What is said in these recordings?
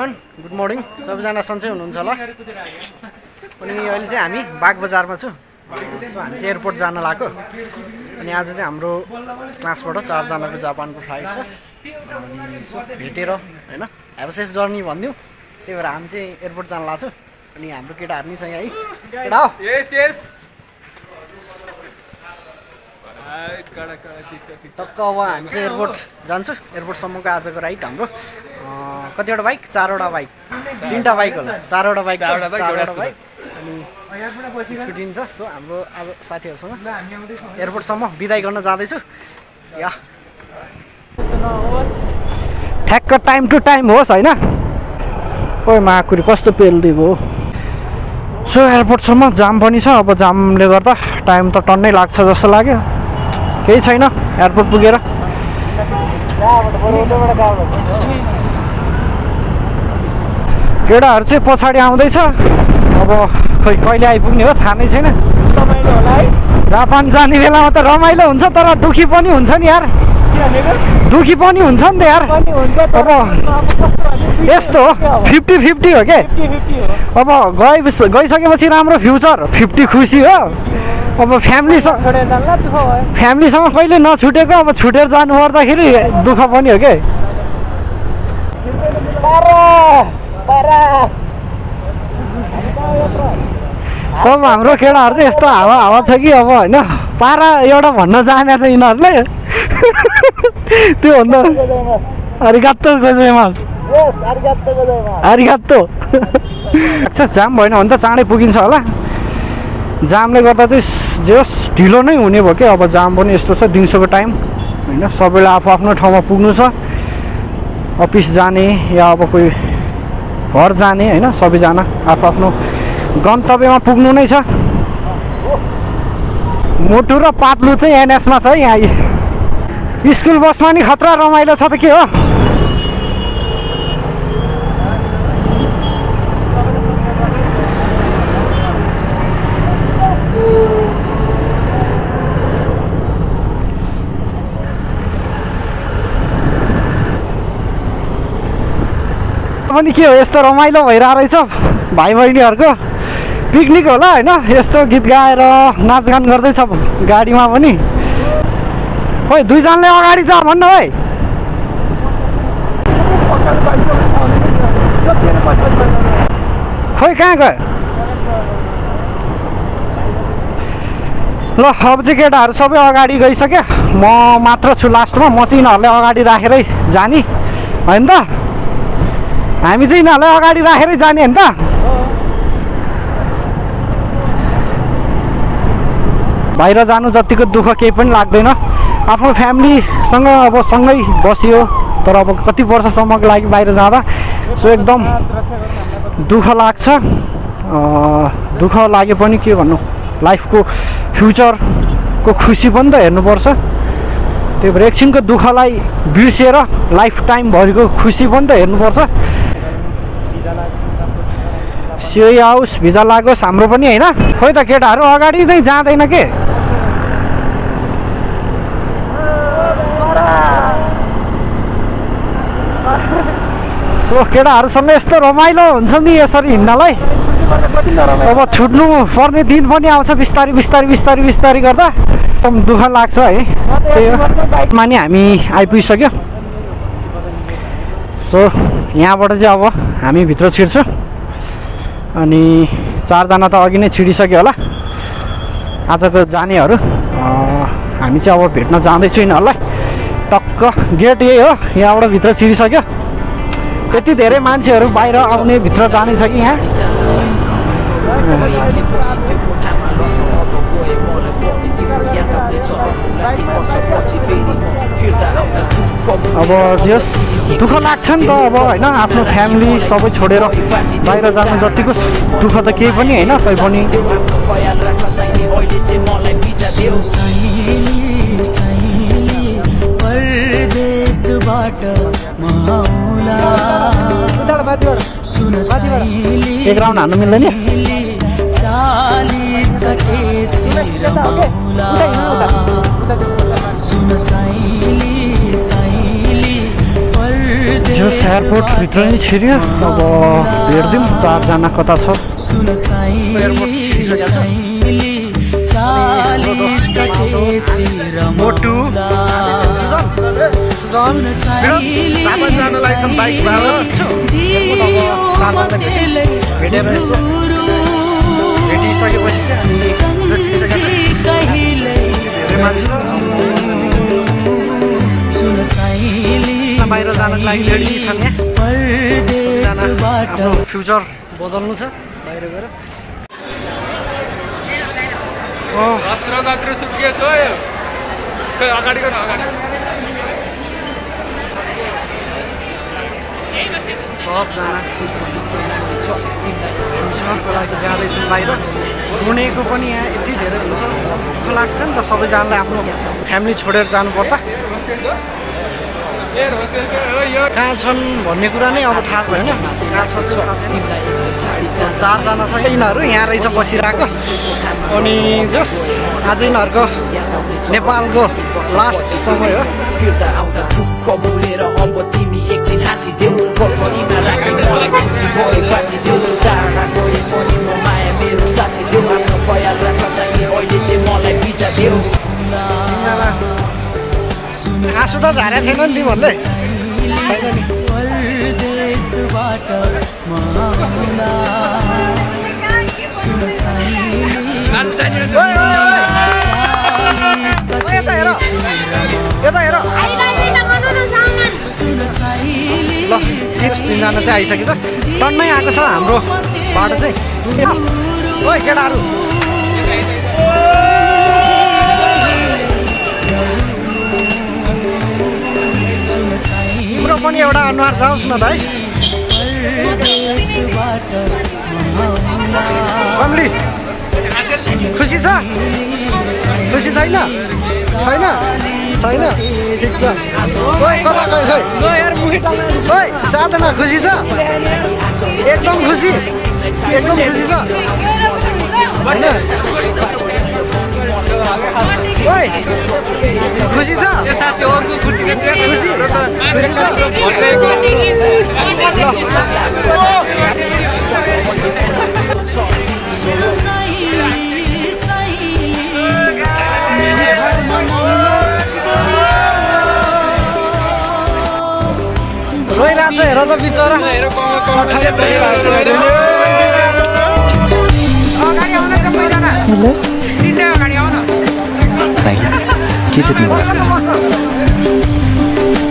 Everyone good morning सबैजना सन्चै हुनुहुन्छ होला अनि अहिले चाहिँ हामी बाग बजारमा छु सो हामी चाहिँ एयरपोर्ट जान लाग्यो अनि आज चाहिँ हाम्रो क्लासबाट 4 जनाको जापानको फ्लाइट छ अनि सो भेटेर हैन हैव सेफ जर्नी भन्दियौ त्यही भएर हामी चाहिँ एयरपोर्ट जान लाग्छौँ अनि हाम्रो केटाहरु नि छ यहाँ है केटा हो यस यस टक्क अब हामी चाहिँ एयरपोर्ट जान्छु एयरपोर्टसम्मको आजको राइड हाम्रो कतिवटा बाइक 4वटा बाइक 3टा बाइक होला 4वटा बाइक 4वटा बाइक अनि स्कुटी छ सो हाम्रो आज साथीहरुसँग एयरपोर्टसम्म बिदाई गर्न जाँदैछु या ठ्याक्क टाइम टु टाइम होस् हैन ओइ माकुरी कस्तो पेल्दै भयो सो एयरपोर्टसम्म जाम पनि छ अब जामले गर्दा टाइम त टन्नै लाग्छ जस्तो लाग्यो केही छैन एयरपोर्ट पुगेर केटाहरु चाहिँ पछाडि आउँदैछ अब खै कहिले आइपुग्ने हो थाहा नै छैन रमाइलो होला है जापान जाने बेलामा त रमाइलो हुन्छ तर दुखी पनि हुन्छ नि यार दुखी पनि हुन्छ नि त यार अब यस्तो हो 50-50 हो के अब गइसकेपछि राम्रो फ्युचर 50 खुसी हो अब फ्यामिलीसँग कहिले नछुटेको अब छुटेर जानु पर्दाखेरि दुःख पनि हो के सब हाम्रो केटाहरु चाहिँ यस्तो हावा छ कि अब हैन पारा एउटा भन्न जाने छ यिनीहरुले त्यो भन्दा अरिगातो गोजाइमास यस अरिगातो गोजाइमास अरिगातो अच्छा जाम भएन भने त चाँडै पुगिन्छ होला जामले गर्दा चाहिँ जस ढिलो नै हुने भयो के अब जाम पनि यस्तो छ दिउँसोको टाइम हैन सबैले आफ्नो ठाउँमा पुग्नु छ अफिस जाने या अब कोही घर जाने हैन सबैजना आफ्नो गन्तव्यमा पुग्नु नै छ मोटु र पातलु चाहिँ एनएसमा छ यहाँ स्कुल बसमा नि खतरा रमाइलो छ त के हो पनि के हो यस्तो रमाइलो भइरहेको रहेछ भाइ बहिनीहरुको पिकनिक होला हैन यस्तो गीत गाएर नाचगान गर्दैछ गाडीमा पनि खोइ दुईजनाले अगाडि जा भन्न है खोइ कहाँ गयो ल अब चाहिँ केटाहरु सबै अगाडि गइसक्यो म मात्र छु लास्टमा म चाहिँ यिनीहरुले अगाडि राखेरै जानी हैन त हामी चाहिँ यिनीहरुलाई अगाडि राखेरै जाने हैन त बाहिर जानु जतिको दुःख केही पनि लाग्दैन आफ्नो फ्यामिलीसँग अब सँगै बसियो तर अब कति वर्षसम्मको लागि बाहिर जाँदा सो एकदम दुःख लाग्छ दुःख लागे पनि के भन्नु लाइफको फ्युचरको खुसी पनि त हेर्नुपर्छ त्यही भएर एकछिनको दुःखलाई बिर्सेर लाइफ टाइम भरिको खुसी पनि त हेर्नुपर्छ सियोई आओस् भिजा लागोस् हाम्रो पनि हैन खोइ त केटाहरु अगाडि नै जाँदैन के सो केटाहरुसँग यस्तो रमाइलो हुन्छ नि यसरी हिँड्नलाई अब छुट्नु पर्ने दिन पनि आउँछ बिस्तारी गर्दा एकदम दुःख लाग्छ है त्यही मानि हामी आइपुगिसक्यो सो यहाँबाट चाहिँ अब हामी भित्र छिर्छु अनि 4 जना त अघि नै छिडिसक्यो होला आजको जानेहरु हामी चाहिँ अब भेट्न जाँदैछु यिनीहरुलाई टक्क गेट यही हो यहाँबाट भित्र छिरिसक्यो यति धेरै मान्छेहरु बाहिर आउने भित्र जाने छ कि यहाँ अब जस दुःख लाग्छ नि त अब हैन आफ्नो फ्यामिली सबै छोडेर बाहिर जानु जतिको दुःख त केही पनि हैन तै पनि एक राउन्ड हान्नु मिल्दैन 40 कटे सिरमौला सुन साइली साइली जो एयरपोर्ट भित्र नै छिर्यो अब हेर्दिउँ 4 जना कता छ एयरपोर्ट छिरिसकेको छ मोटु सुजन सुजन जापान जानलाई छन् बाइक भाडा भेटेर यसो भेटिसकेपछि चाहिँ छिरिसकेको छ धेरै मान्छे बाहिर जानको लागि रेडी छन् यहाँ सबैजना आफ्नो फ्युचर बदल्नु छ बाहिर गएर सबजना फ्युचरको लागि जाँदैछन् बाहिर रुनेको पनि यहाँ यति धेरै हुन्छ दुःख लाग्छ नि त सबैजनालाई आफ्नो फ्यामिली छोडेर जानुपर्दा कहाँ छन् भन्ने कुरा नै अब थाहा भएन कहाँ छ 4 जना छ यिनीहरू यहाँ रहेछ बसिरहेको अनि जस आज यिनीहरूको नेपालको लास्ट समय हो आँसु त झारेको छैन नि तिमीहरूले छैन नि यता हेर यता हेर ल 3 जना चाहिँ आइसकेछ टन्नै आएको छ हाम्रो बाटो चाहिँ ओइ केटाहरू तिम्रो पनि एउटा अनुहार जाओस् न त है कमली खुसी छ खुसी छैन छैन छैन ठिक छ ओइ कता गयो खोइ ओइ साधना खुसी छ एकदम खुसी छ होइन ओइ खुसी छ खुसी रोइरहेको छ हेर त बिचरा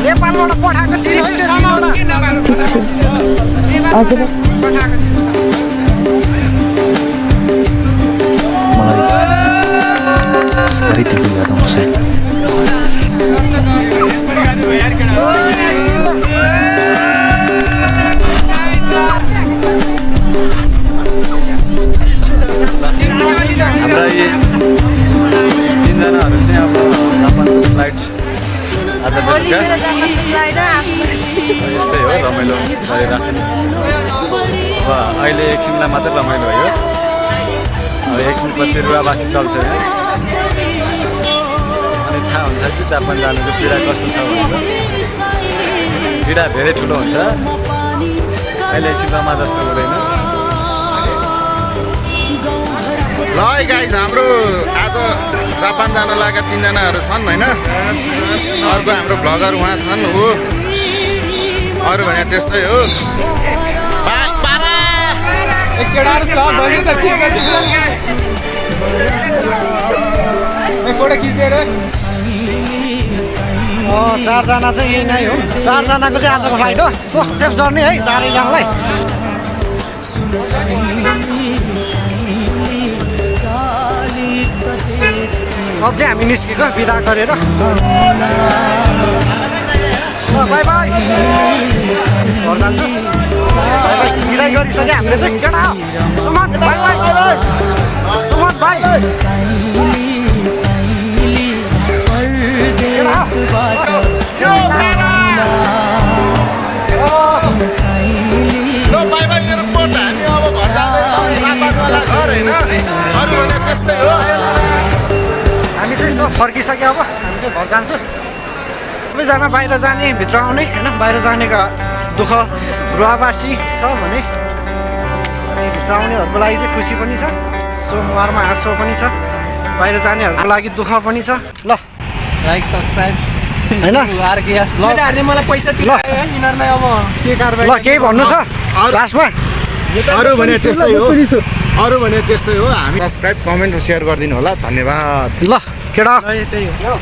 नेपालबाट पठाएको तिनजनाहरू चाहिँ अब जापानको फ्लाइट आज बेलुका यस्तै हो रमाइलो गरिरहेको छ नि अब अहिले एकछिनलाई मात्रै रमाइलो भयो अब एकछिनपछि रुवाबासी चल्छ अनि थाहा हुन्छ कि जापान जानुको पीडा कस्तो छ भनेर पीडा धेरै ठुलो हुन्छ अहिले एकछिन रमा जस्तो हुँदैन ल है गाइज हाम्रो आज जापान जान लागेका 3 जनाहरू छन् होइन अर्को हाम्रो भ्लगर उहाँ छन् हो अरू भने त्यस्तै हो चार जना चाहिँ यही नै हो 4 जनाको चाहिँ आजको फ्लाइट हो सेफ जर्नी है 4 जनालाई अब चाहिँ हामी निस्केको बिदा गरेर बाई बाई घर जान्छु बाई बाई बिदा गरिसक्यो हामीले चाहिँ केटा सुमन बाई बाई सुमन भाइ ल बाई बाई एयरपोर्ट हामी अब घर जाँदैछौँ जापानवाला घर होइन अरू भने त्यस्तै हो हामी चाहिँ यसो फर्किसक्यो अब हामी चाहिँ घर जान्छु सबैजना बाहिर जाने भित्र आउने होइन बाहिर जानेको दुःख रुवावासी छ भने अनि रुचाउनेहरूको लागि चाहिँ खुसी पनि छ, सोमबारमा हाँसो पनि छ, बाहिर जानेहरूको लागि दुःख पनि छ। ल लाइक सब्सक्राइब होइन केटाहरूले मलाई पैसा दिलायो यिनीहरूलाई अब के कारबाही ल केही भन्नु छ लास्टमा? अरू भने त्यस्तै हो, अरू भने त्यस्तै हो। हामी सब्सक्राइब कमेन्ट र सेयर गरिदिनु होला, धन्यवाद। ल केटा त्यही हो।